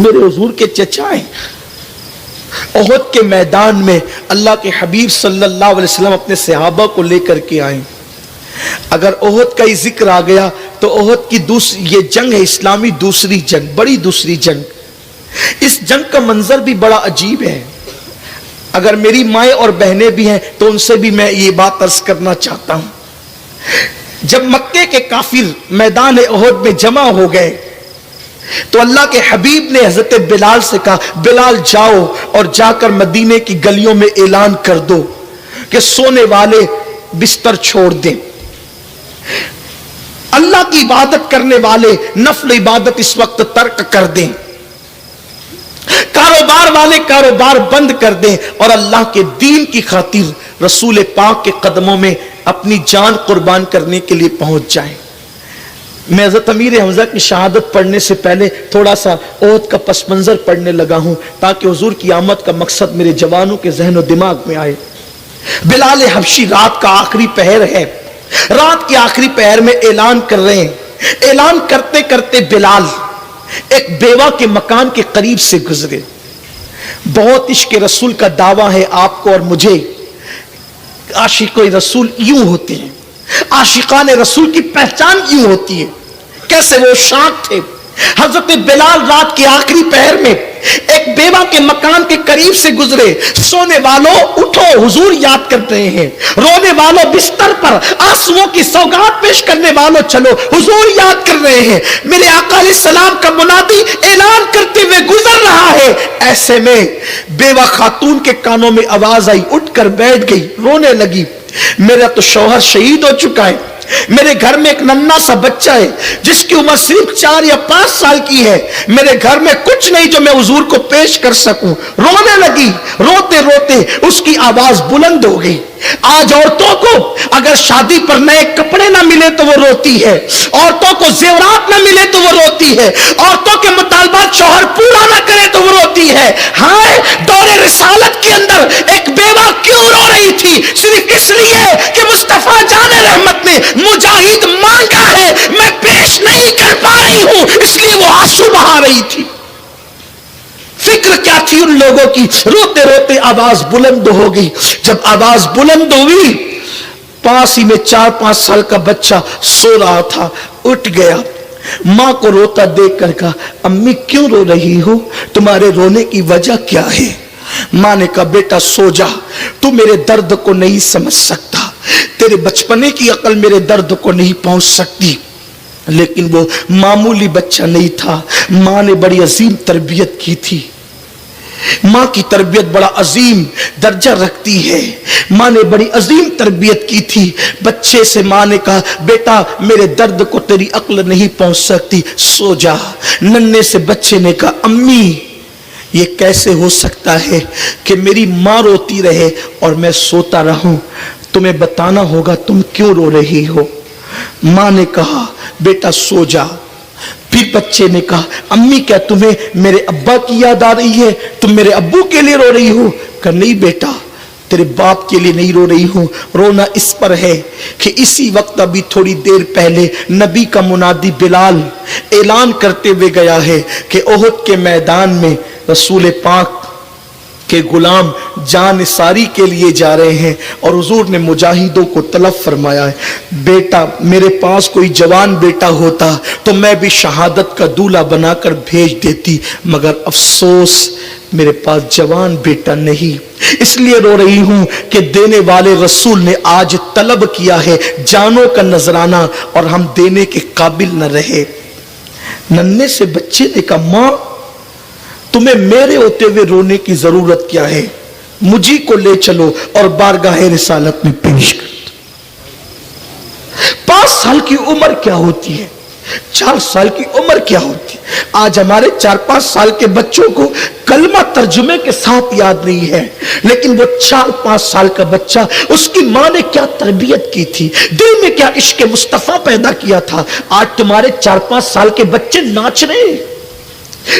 मेरे हुजूर के चचा हैं। ओहद के मैदान में अल्लाह के हबीब सल्लल्लाहु अलैहि वसल्लम अपने सहाबा को लेकर के आए। अगर ओहद का ही जिक्र आ गया तो ओहद की दूसरी ये जंग है, इस्लामी दूसरी जंग, बड़ी दूसरी जंग। इस जंग का मंजर भी बड़ा अजीब है। अगर मेरी माएँ और बहनें भी हैं तो उनसे भी मैं ये बात अर्ज करना चाहता हूं। जब मक्के के काफिर मैदान ओहद में जमा हो गए तो अल्लाह के हबीब ने हजरत बिलाल से कहा, बिलाल जाओ और जाकर मदीने की गलियों में ऐलान कर दो कि सोने वाले बिस्तर छोड़ दें, अल्लाह की इबादत करने वाले नफल इबादत इस वक्त तर्क कर दें, कारोबार वाले कारोबार बंद कर दें और अल्लाह के दीन की खातिर रसूल पाक के कदमों में अपनी जान कुर्बान करने के लिए पहुंच जाएं। मैं हज़रत अमीर हमजा की शहादत पढ़ने से पहले थोड़ा सा ओहद का पस मंजर पढ़ने लगा हूं ताकि हुजूर की आमद का मकसद मेरे जवानों के जहन और दिमाग में आए। बिलाल हबशी रात का आखिरी पहर है, रात के आखिरी पहर में ऐलान कर रहे हैं। ऐलान करते करते बिलाल एक बेवा के मकान के करीब से गुजरे। बहुत इश्क रसूल का दावा है आपको और मुझे। आशिक़ रसूल यूं होते हैं, आशिकान रसूल की पहचान यूं होती है। कैसे वो शाक थे। हजरत बिलाल रात के आखिरी पहर में एक बेवा के मकान के करीब से गुजरे। सोने वालों उठो, हुजूर याद कर रहे हैं। रोने वालों बिस्तर पर आंसुओं की सौगात पेश करने वालों चलो, हुजूर याद कर रहे हैं। मेरे आका अलैहिस्सलाम का मुनादी ऐलान करते हुए गुजर रहा है। ऐसे में बेवा खातून के कानों में आवाज आई, उठकर बैठ गई, रोने लगी। मेरा तो शौहर शहीद हो चुका है, मेरे घर में एक नन्हा सा बच्चा है जिसकी उम्र सिर्फ 4 या 5 साल की है। मेरे घर में कुछ नहीं जो मैं हुजूर को पेश कर सकूं। रोने लगी। रोते रोते उसकी आवाज बुलंद हो गई। आज औरतों को अगर शादी पर नए कपड़े ना मिले तो वो रोती है, औरतों को जेवरात ना मिले तो वो रोती है, औरतों के मुतालबात शौहर पूरा ना करे तो वो रोती है। हाय, दौरे रिसालत के अंदर एक बेवा क्यों रो रही थी? सिर्फ इसलिए कि मुस्तफा जाने रहमत ने मुजाहिद मांगा है, मैं पेश नहीं कर पा रही हूं, इसलिए वो आंसू बहा रही थी। फिक्र क्या थी उन लोगों की। रोते रोते आवाज बुलंद हो गई। जब आवाज बुलंद हुई, पास ही में 4-5 साल का बच्चा सो रहा था, उठ गया। मां को रोता देख कर कहा, अम्मी क्यों रो रही हो? तुम्हारे रोने की वजह क्या है? मां ने कहा, बेटा सो जा, तू मेरे दर्द को नहीं समझ सकता, तेरे बचपने की अकल मेरे दर्द को नहीं पहुंच सकती। लेकिन वो मामूली बच्चा नहीं था। मां ने बड़ी अजीम तरबियत की थी। मां की तरबियत बड़ा अजीम दर्जा रखती है। मां ने बड़ी अजीम तरबियत की थी। बच्चे से मां ने कहा, बेटा मेरे दर्द को तेरी अक्ल नहीं पहुंच सकती, सो जा। नन्हे से बच्चे ने कहा, अम्मी ये कैसे हो सकता है कि मेरी मां रोती रहे और मैं सोता रहूं? तुम्हें बताना होगा तुम क्यों रो रही हो। मां ने कहा, बेटा सो जा। फिर बच्चे ने कहा, अम्मी क्या तुम्हें मेरे अब्बा की याद आ रही है? तुम मेरे अब्बू के लिए रो रही हो? कहा, नहीं बेटा, तेरे बाप के लिए नहीं रो रही हूं। रोना इस पर है कि इसी वक्त अभी थोड़ी देर पहले नबी का मुनादी बिलाल ऐलान करते हुए गया है कि ओहद के मैदान में रसूल पाक के गुलाम जान सारी के लिए जा रहे हैं और हुजूर ने मुजाहिदों को तलब फरमाया है। बेटा मेरे पास कोई जवान बेटा होता तो मैं भी शहादत का दूल्हा बनाकर भेज देती, मगर अफसोस मेरे पास जवान बेटा नहीं, इसलिए रो रही हूं कि देने वाले रसूल ने आज तलब किया है जानों का नजराना और हम देने के काबिल न रहे। नन्हे से बच्चे ने कहा, मां तुम्हें मेरे होते हुए रोने की जरूरत क्या है? मुझी को ले चलो और बारगाह रिसालत में पेश कर। 5 साल की उम्र क्या होती है? 4 साल की उम्र क्या होती है? आज हमारे 4-5 साल के बच्चों को कलमा तर्जुमे के साथ याद नहीं है, लेकिन वो 4-5 साल का बच्चा, उसकी मां ने क्या तरबियत की थी, दिल में क्या इश्क मुस्तफा पैदा किया था। आज तुम्हारे 4-5 साल के बच्चे नाच रहे,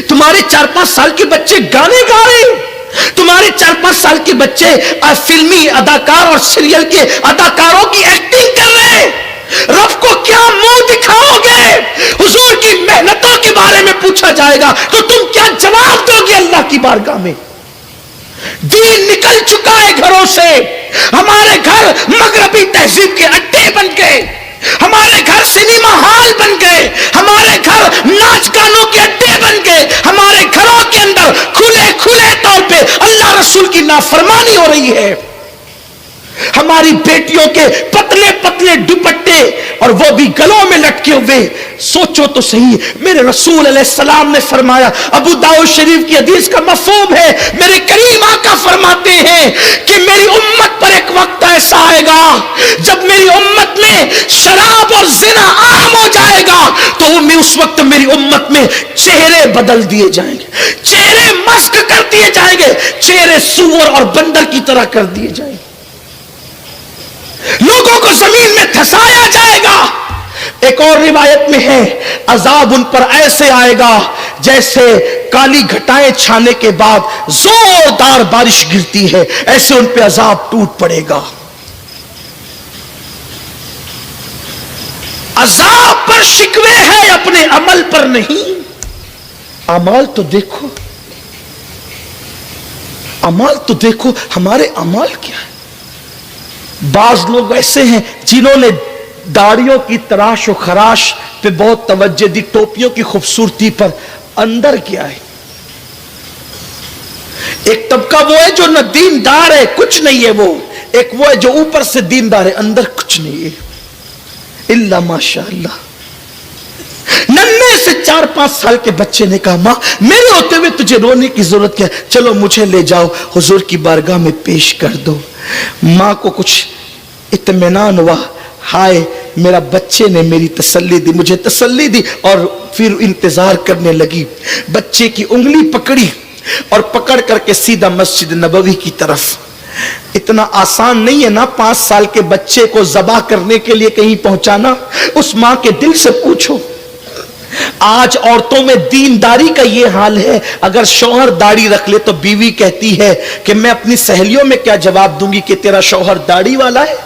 तुम्हारे 4-5 साल के बच्चे गाने गा रहे, तुम्हारे 4-5 साल के बच्चे फिल्मी अदाकार और सीरियल के अदाकारों की एक्टिंग कर रहे हैं। रब को क्या मुंह दिखाओगे? हुजूर की मेहनतों के बारे में पूछा जाएगा तो तुम क्या जवाब दोगे अल्लाह की बारगाह में? दीन निकल चुका है घरों से। हमारे घर मगरबी तहजीब के अड्डे बन गए, हमारे घर सिनेमा हॉल बन गए, हमारे घर नाच गानों के अड्डे बन गए, हमारे घरों के अंदर खुले खुले तौर पे अल्लाह रसूल की नाफरमानी हो रही है। हमारी बेटियों के पतले पतले दुपट्टे और वो भी गलों में लटके हुए। सोचो तो सही, मेरे रसूल अलैहिस्सलाम ने फरमाया, अबू दाऊद शरीफ की हदीस का मफहूम है, मेरे करीम आका फरमाते हैं कि मेरी उम्मत पर एक वक्त ऐसा आएगा जब मेरी उम्मत में शराब और जिना आम हो जाएगा, तो मैं उस वक्त मेरी उम्मत में चेहरे बदल दिए जाएंगे, चेहरे मस्क कर दिए जाएंगे, चेहरे सूअर और बंदर की तरह कर दिए जाएंगे, लोगों को जमीन में धंसाया जाएगा। एक और रिवायत में है, अजाब उन पर ऐसे आएगा जैसे काली घटाएं छाने के बाद जोरदार बारिश गिरती है, ऐसे उन पे अजाब टूट पड़ेगा। अजाब पर शिकवे हैं, अपने अमल पर नहीं। अमाल तो देखो, अमाल तो देखो, हमारे अमाल क्या है। बाज लोग ऐसे हैं जिन्होंने दाढ़ियों की तराश और खराश पे बहुत तवज्जो दी, टोपियों की खूबसूरती पर, अंदर क्या है। एक तबका वो है जो न दीनदार है, कुछ नहीं है वो, एक वो है जो ऊपर से दीनदार है, अंदर कुछ नहीं है, इल्ला माशाअल्लाह। नन्हे से 4-5 साल के बच्चे ने कहा, मां मेरे होते हुए तुझे रोने की जरूरत क्या है, चलो मुझे ले जाओ हुजूर की बारगाह में पेश कर दो। मां को कुछ इत्मीनान हुआ, हाय मेरा बच्चे ने मेरी तसल्ली दी, मुझे तसल्ली दी, और फिर इंतजार करने लगी। बच्चे की उंगली पकड़ी और पकड़ करके सीधा मस्जिद नबवी की तरफ। इतना आसान नहीं है ना 5 साल के बच्चे को ज़बा करने के लिए कहीं पहुंचाना। उस मां के दिल से पूछो, आज औरतों में दीनदारी का ये हाल है, अगर शौहर दाढ़ी रख ले तो बीवी कहती है कि मैं अपनी सहेलियों में क्या जवाब दूंगी कि तेरा शौहर दाढ़ी वाला है।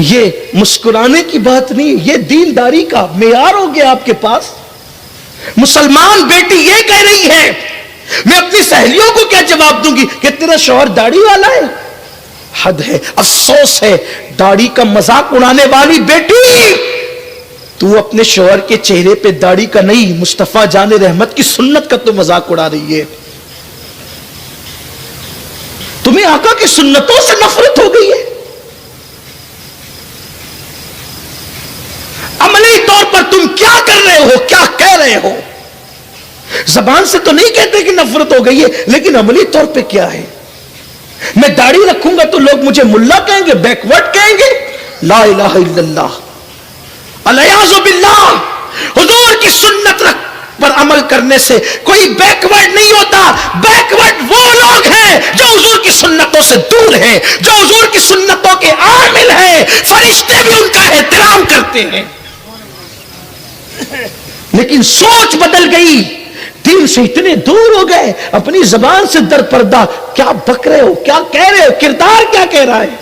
ये मुस्कुराने की बात नहीं, ये दीनदारी का मेयार हो गया आपके पास। मुसलमान बेटी ये कह रही है, मैं अपनी सहेलियों को क्या जवाब दूंगी कि तेरा शौहर दाढ़ी वाला है। हद है, अफसोस है, दाढ़ी का मजाक उड़ाने वाली बेटी, तू अपने शौहर के चेहरे पे दाढ़ी का नहीं, मुस्तफा जाने रहमत की सुन्नत का तो मजाक उड़ा रही है। तुम्हें आका की सुन्नतों से नफरत हो गई है। अमली तौर पर तुम क्या कर रहे हो, क्या कह रहे हो? जबान से तो नहीं कहते कि नफरत हो गई है, लेकिन अमली तौर पे क्या है? मैं दाढ़ी रखूंगा तो लोग मुझे मुल्ला कहेंगे, बैकवर्ड कहेंगे। ला इलाहा इल्लल्लाह, अलियाज़ु बिल्लाह। हुजूर की सुन्नत पर अमल करने से कोई बैकवर्ड नहीं होता। बैकवर्ड वो लोग हैं जो हुजूर की सुन्नतों से दूर हैं, जो हुजूर की सुन्नतों के आमिल हैं। फरिश्ते भी उनका एहतराम करते हैं, लेकिन सोच बदल गई, दीन से इतने दूर हो गए, अपनी जबान से दरपर्दा क्या बक रहे हो, क्या कह रहे हो, किरदार क्या कह रहा है।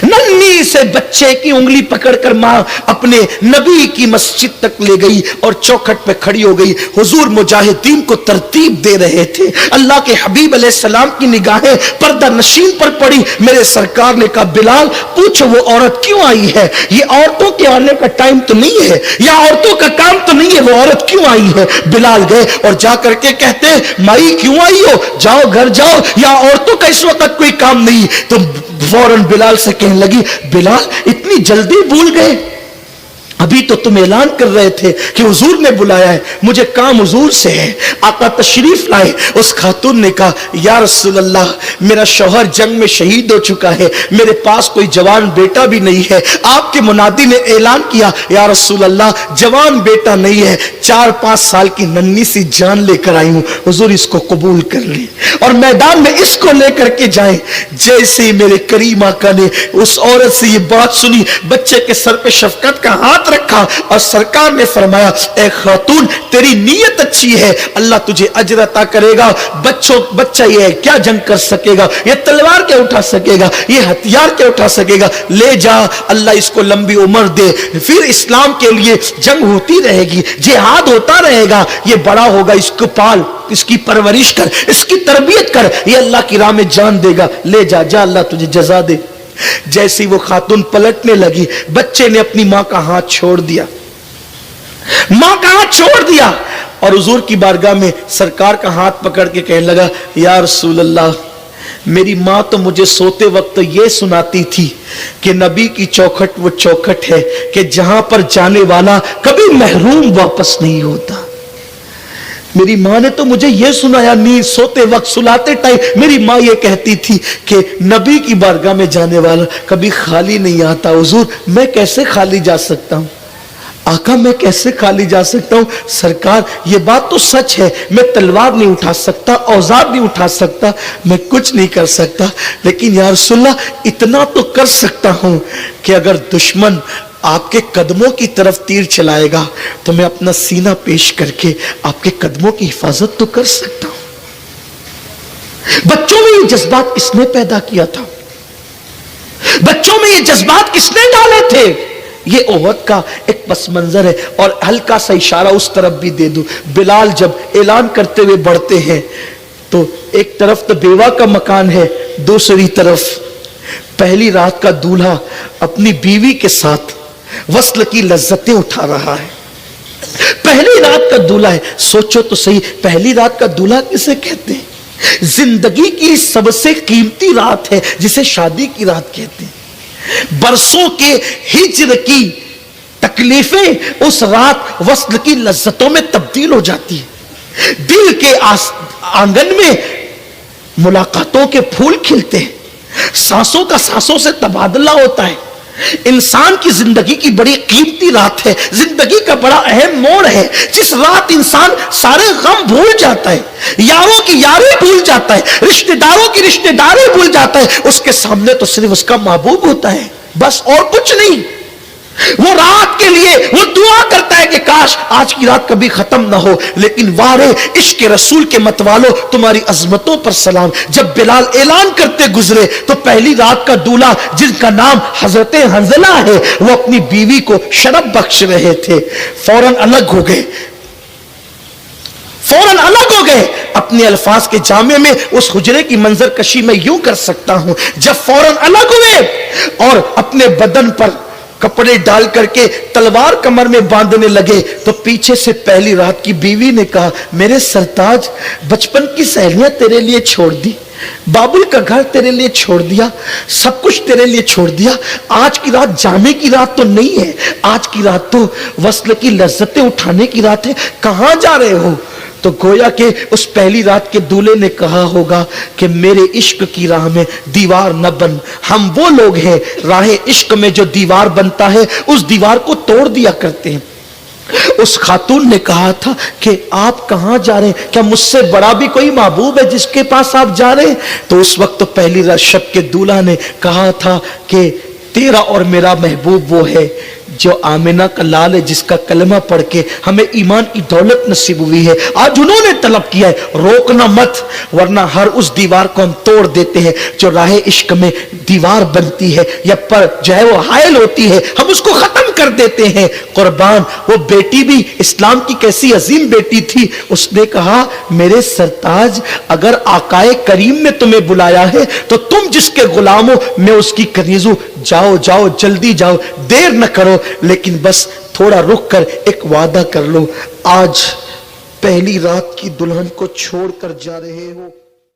नन्ही से बच्चे की उंगली पकड़कर मां अपने नबी की मस्जिद तक ले गई और चौखट पे खड़ी हो गई। हुजूर मुजाहिदीन को तरतीब दे रहे थे। अल्लाह के हबीब अलैहिस्सलाम की निगाहें पर्दा नशीन पर पड़ी। मेरे सरकार ने कहा, बिलाल पूछो वो औरत क्यों आई है, ये औरतों के आने का टाइम तो नहीं है, या औरतों का काम तो नहीं है, वो औरत क्यों आई है। बिलाल गए और जा करके कहते, माई क्यों आई हो, जाओ घर जाओ, या औरतों का इस वक्त कोई काम नहीं। तो फौरन बिलाल से कहने लगी, बिलाल इतनी जल्दी भूल गए, अभी तो तुम ऐलान कर रहे थे कि हुजूर ने बुलाया है, मुझे काम हुजूर से है। आका तशरीफ लाए। उस खातून ने कहा, या रसूल अल्लाह मेरा शौहर जंग में शहीद हो चुका है, मेरे पास कोई जवान बेटा भी नहीं है। आपके मुनादी ने ऐलान किया, या रसूल अल्लाह जवान बेटा नहीं है, 4-5 साल की नन्ही सी जान लेकर आई हूं, हुजूर इसको कबूल कर ले और मैदान में इसको लेकर के जाए। जैसे ही मेरे करीम आका ने उस औरत से ये बात सुनी, बच्चे के सर पे शफकत का हाथ رکھا اور سرکار نے فرمایا اے خاتون تیری نیت اچھی ہے, اللہ تجھے اجر عطا کرے گا. بچہ یہ کیا جنگ کر سکے گا, یہ تلوار کیا اٹھا سکے گا, یہ ہتھیار کیا اٹھا سکے گا, لے جا, اللہ اس کو لمبی عمر دے, پھر اسلام کے لیے جنگ ہوتی رہے گی, جہاد ہوتا رہے گا, یہ بڑا ہوگا, اس کو پال, اس کی پرورش کر, اس کی تربیت کر, یہ اللہ کی راہ میں جان دے گا, لے جا, جا اللہ تجھے جزا دے. جیسی وہ خاتون پلٹنے لگی, بچے نے اپنی ماں کا ہاتھ چھوڑ دیا, ماں کا ہاتھ چھوڑ دیا اور حضور کی بارگاہ میں سرکار کا ہاتھ پکڑ کے کہنے لگا یا رسول اللہ, میری ماں تو مجھے سوتے وقت یہ سناتی تھی کہ نبی کی چوکھٹ وہ چوکھٹ ہے کہ جہاں پر جانے والا کبھی محروم واپس نہیں ہوتا. میری ماں نے تو مجھے یہ سنایا, نیند سوتے وقت سلاتے ٹائم میری ماں یہ کہتی تھی کہ نبی کی بارگاہ میں جانے والا کبھی خالی نہیں آتا. حضور میں کیسے خالی جا سکتا ہوں, آقا میں کیسے خالی جا سکتا ہوں؟ سرکار یہ بات تو سچ ہے, میں تلوار نہیں اٹھا سکتا, اوزار نہیں اٹھا سکتا, میں کچھ نہیں کر سکتا, لیکن یا رسول اللہ اتنا تو کر سکتا ہوں کہ اگر دشمن آپ کے قدموں کی طرف تیر چلائے گا تو میں اپنا سینہ پیش کر کے آپ کے قدموں کی حفاظت تو کر سکتا ہوں. بچوں میں یہ جذبات کس نے پیدا کیا تھا, بچوں میں یہ جذبات کس نے ڈالے تھے؟ یہ احد کا ایک پس منظر ہے. اور ہلکا سا اشارہ اس طرف بھی دے دوں, بلال جب اعلان کرتے ہوئے بڑھتے ہیں تو ایک طرف تو بیوہ کا مکان ہے, دوسری طرف پہلی رات کا دولہا اپنی بیوی کے ساتھ وصل کی لذتیں اٹھا رہا ہے. پہلی رات کا دولہا ہے, سوچو تو صحیح, پہلی رات کا دولہا کسے کہتے ہیں؟ زندگی کی سب سے قیمتی رات ہے جسے شادی کی رات کہتے ہیں. برسوں کے ہجر کی تکلیفیں اس رات وصل کی لذتوں میں تبدیل ہو جاتی ہے. دل کے آنگن میں ملاقاتوں کے پھول کھلتے ہیں, سانسوں کا سانسوں سے تبادلہ ہوتا ہے. انسان کی زندگی کی بڑی قیمتی رات ہے, زندگی کا بڑا اہم موڑ ہے, جس رات انسان سارے غم بھول جاتا ہے, یاروں کی یاری بھول جاتا ہے, رشتہ داروں کی رشتہ داری بھول جاتا ہے. اس کے سامنے تو صرف اس کا محبوب ہوتا ہے, بس اور کچھ نہیں. وہ رات کے لیے وہ دعا کرتا ہے کہ کاش آج کی رات کبھی ختم نہ ہو. لیکن وارے عشق رسول کے متوالو تمہاری عظمتوں پر سلام, جب بلال اعلان کرتے گزرے تو پہلی رات کا دولہا جن کا نام حضرت حنظلہ ہے وہ اپنی بیوی کو شرف بخش رہے تھے, فوراً الگ ہو گئے, فوراً الگ ہو گئے. اپنے الفاظ کے جامع میں اس حجرے کی منظر کشی میں یوں کر سکتا ہوں, جب فوراً الگ ہوئے اور اپنے بدن پر کپڑے ڈال کر کے تلوار کمر میں باندھنے لگے تو پیچھے سے پہلی رات کی بیوی نے کہا میرے سرتاج, بچپن کی سہیلیاں تیرے لیے چھوڑ دی, بابل کا گھر تیرے لیے چھوڑ دیا, سب کچھ تیرے لیے چھوڑ دیا, آج کی رات جامے کی رات تو نہیں ہے, آج کی رات تو وصل کی لذتیں اٹھانے کی رات ہے, کہاں جا رہے ہو؟ تو گویا کہ اس پہلی رات کے دولہے نے کہا ہوگا کہ میرے عشق کی راہ میں دیوار نہ بن, ہم وہ لوگ ہیں راہ عشق میں جو دیوار بنتا ہے اس دیوار کو توڑ دیا کرتے ہیں. اس خاتون نے کہا تھا کہ آپ کہاں جا رہے ہیں, کیا مجھ سے بڑا بھی کوئی محبوب ہے جس کے پاس آپ جا رہے ہیں؟ تو اس وقت تو پہلی رات شب کے دولہا نے کہا تھا کہ تیرا اور میرا محبوب وہ ہے جو آمنہ کا لال ہے, جس کا کلمہ پڑھ کے ہمیں ایمان کی دولت نصیب ہوئی ہے. آج انہوں نے طلب کیا ہے, روکنا مت ورنہ ہر اس دیوار کو ہم توڑ دیتے ہیں جو راہ عشق میں دیوار بنتی ہے یا پر جو ہے وہ حائل ہوتی ہے, ہم اس کو ختم کر دیتے ہیں. قربان وہ بیٹی بھی اسلام کی کیسی عظیم بیٹی تھی, اس نے کہا میرے سرتاج اگر آقائے کریم نے تمہیں بلایا ہے تو تم جس کے غلام ہو میں اس کی کنیز ہوں, جاؤ جاؤ جلدی جاؤ, دیر نہ کرو, لیکن بس تھوڑا رک کر ایک وعدہ کر لو, آج پہلی رات کی دلہن کو چھوڑ کر جا رہے ہو.